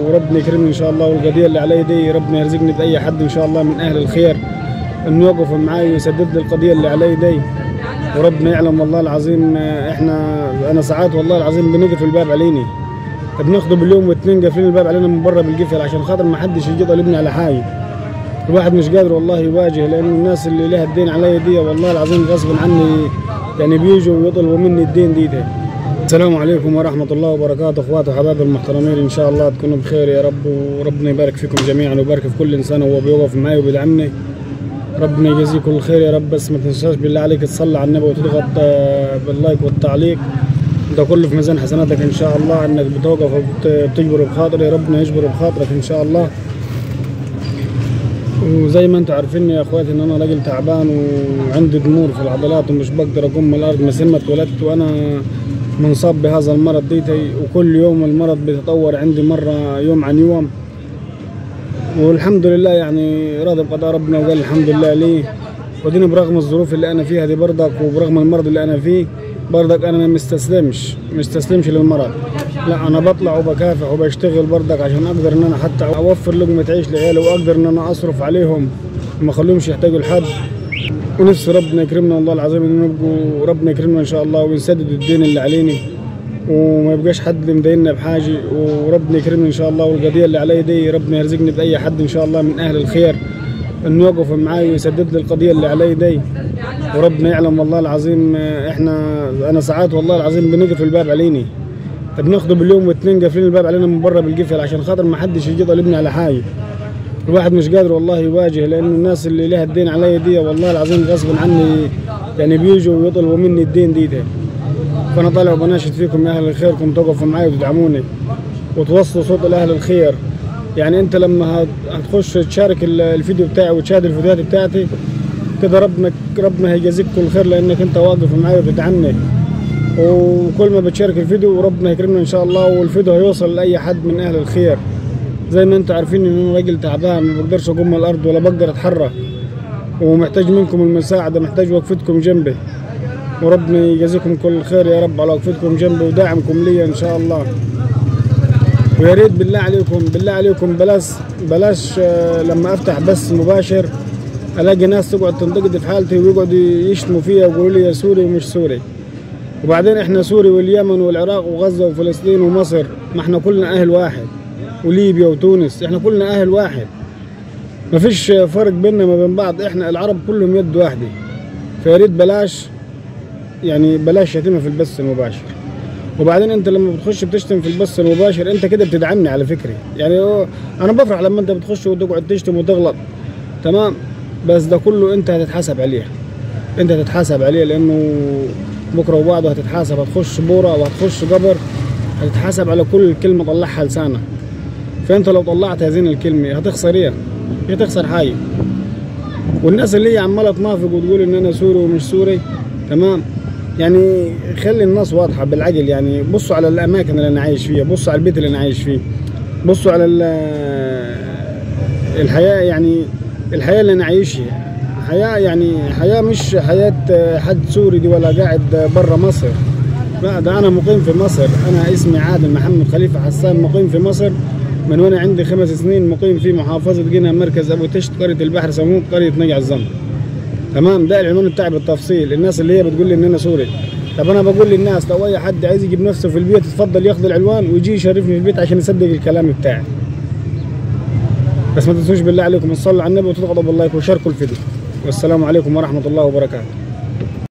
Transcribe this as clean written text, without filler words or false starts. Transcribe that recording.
وربنا يكرمني ان شاء الله، والقضيه اللي علي دي ربنا يرزقني باي حد ان شاء الله من اهل الخير انه يوقف معي ويسدد لي القضيه اللي علي دي. وربنا يعلم والله العظيم انا ساعات والله العظيم بنقفل الباب عليني، بناخده باليوم واثنين قافلين الباب علينا من بره بالقفل عشان خاطر ما حدش يجي يطالبني على حاجه. الواحد مش قادر والله يواجه، لان الناس اللي لها الدين علي دي والله العظيم غصب عني يعني بيجوا ويطلبوا مني الدين دي. السلام عليكم ورحمة الله وبركاته اخواتي وحبايبي المحترمين، ان شاء الله تكونوا بخير يا رب، وربنا يبارك فيكم جميعا ويبارك في كل انسان وهو بيوقف معي وبيدعمني. ربنا يجازيكم الخير يا رب، بس ما تنساش بالله عليك تصلي على النبي وتضغط باللايك والتعليق، ده كله في ميزان حسناتك ان شاء الله، انك بتوقف وبتجبر بخاطري، ربنا يجبر بخاطرك ان شاء الله. وزي ما انتم عارفين يا اخواتي ان انا راجل تعبان وعندي ضمور في العضلات ومش بقدر اقوم الارض من ما اتولدت وانا منصاب بهذا المرض ديتي، وكل يوم المرض بيتطور عندي مرة يوم عن يوم، والحمد لله يعني راضي بقضاء ربنا وقال الحمد لله ليه. وديني برغم الظروف اللي انا فيها دي برضك وبرغم المرض اللي انا فيه برضك انا مستسلمش للمرض، لا انا بطلع وبكافح وبشتغل برضك عشان اقدر ان انا حتى اوفر لقمة عيش لعيالي واقدر ان انا اصرف عليهم وما اخليهمش يحتاجوا لحد. ونفسي ربنا يكرمنا والله العظيم ان نبقوا ربنا يكرمنا ان شاء الله ونسدد الدين اللي علينا وما يبقاش حد مديننا بحاجه، وربنا يكرمنا ان شاء الله، والقضيه اللي علي دي ربنا يرزقني باي حد ان شاء الله من اهل الخير انه يوقف معي ويسدد لي القضيه اللي علي دي. وربنا يعلم والله العظيم انا ساعات والله العظيم بنقفل الباب عليني، بناخده باليوم واثنين قافلين الباب علينا من بره بالقفل عشان خاطر ما حدش يجي يطالبني على حاجه. الواحد مش قادر والله يواجه، لان الناس اللي لها الدين علي دي والله العظيم غصب عني يعني بيجوا ويطلبوا مني الدين دي. فانا طالع وبناشد فيكم يا اهل الخير انكم توقفوا معي وتدعموني وتوصلوا صوت لاهل الخير. يعني انت لما هتخش تشارك الفيديو بتاعي وتشاهد الفيديوهات بتاعتي كده ربنا هيجازيك كل خير، لانك انت واقف معي وبتدعمني، وكل ما بتشارك الفيديو وربنا يكرمنا ان شاء الله والفيديو هيوصل لاي حد من اهل الخير. زي ما انتم عارفين ان انا راجل تعبان ما بقدرش اقوم من الارض ولا بقدر اتحرك، ومحتاج منكم المساعده، محتاج وقفتكم جنبي، وربنا يجازيكم كل خير يا رب على وقفتكم جنبي ودعمكم لي ان شاء الله. ويا ريت بالله عليكم بلاش لما افتح بث مباشر الاقي ناس تقعد تنتقد في حالتي ويقعدوا يشتموا فيا ويقولوا لي يا سوري ومش سوري. وبعدين احنا سوري واليمن والعراق وغزه وفلسطين ومصر، ما احنا كلنا اهل واحد، وليبيا وتونس احنا كلنا اهل واحد، ما فيش فرق بيننا ما بين بعض، احنا العرب كلهم يد واحده. فيا ريت بلاش شتيمه في البث المباشر. وبعدين انت لما بتخش بتشتم في البث المباشر انت كده بتدعمني على فكره، يعني انا بفرح لما انت بتخش وتقعد تشتم وتغلط، تمام، بس ده كله انت هتتحاسب عليه، لانه بكره وبعده هتتحاسب، هتخش بوره وهتخش قبر، هتتحاسب على كل كلمه طلعها لسانك. فانت لو طلعت هذه الكلمه هتخسر ايه؟ مش هتخسر حاجه. والناس اللي هي عماله تنافق وتقول ان انا سوري ومش سوري، تمام، يعني خلي الناس واضحه بالعقل، يعني بصوا على الاماكن اللي انا عايش فيها، بصوا على البيت اللي انا عايش فيه، بصوا على الحياه، يعني الحياه اللي انا عايشها حياه مش حياه حد سوري دي ولا قاعد بره مصر، لا ده انا مقيم في مصر. انا اسمي عادل محمد خليفه حسان، مقيم في مصر من وانا عندي 5 سنين، مقيم في محافظه قنا، مركز ابو تشت، قريه البحر سموم، قريه نجع الزمر، تمام. ده العنوان بتاعي بالتفصيل. الناس اللي هي بتقول لي ان انا سوري، طب انا بقول للناس لو اي حد عايز يجيب نفسه في البيت يتفضل ياخذ العنوان ويجي يشرفني في البيت عشان يصدق الكلام بتاعي. بس ما تنسوش بالله عليكم تصلوا على النبي وتضغطوا باللايك وشاركوا الفيديو. والسلام عليكم ورحمه الله وبركاته.